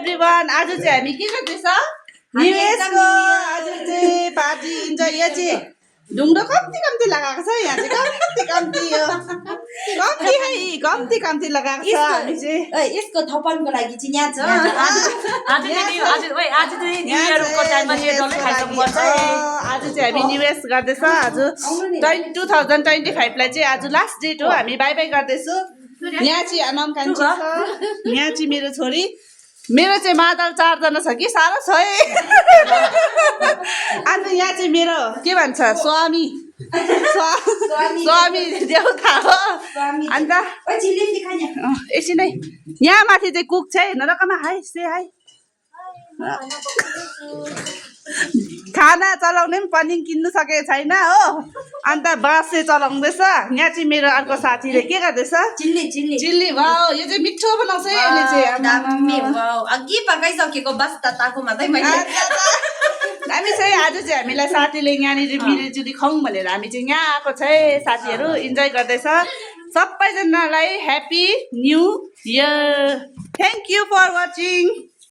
everyone आज चाहिँ हामी के गर्दैछ निवेशको आज चाहिँ पार्टी इन्जोय यो चाहिँ ढुङ्डो कम्ती लगाएको छ यहाँ चाहिँ कम्ती हो कम्ती लगाएको छ हामी चाहिँ यसको थपनको लागि चाहिँ यहाँ छ आज चाहिँ हामी निवेश गर्दैछ आज 2025 लाई चाहिँ आज लास्ट डेट हो हामी बाई बाई गर्दैछु यहाँ चाहिँ अनम कान्छी छ यहाँ चाहिँ मेरो छोरी मेरो चाहिँ मादल 4 जना छ कि साह्रो छ है अनि यहाँ चाहिँ मेरो के भन्छ स्वामी देउता हो अन्त एकछिन है यहाँ माथि चाहिँ कुक छ नरकमा हाई से हाई खाना चलाउने पनि किन्नु सकेको छैन हो अन्त बाँस चाहिँ चलाउँदैछ यहाँ चाहिँ मेरो अर्को साथीले के गर्दैछ चिल्ली वाउ यो चाहिँ मिठो बनाउँछ है यसले चाहिँ अघि पकाइसकेको बस ताको मात्रै मैले हामी चाहिँ आज चाहिँ हामीलाई साथीले यहाँनिर मिलिजुली खाउँ भनेर हामी चाहिँ यहाँ आएको छ है साथीहरू इन्जोय गर्दैछ सबैजनालाई happy new year thank you for watching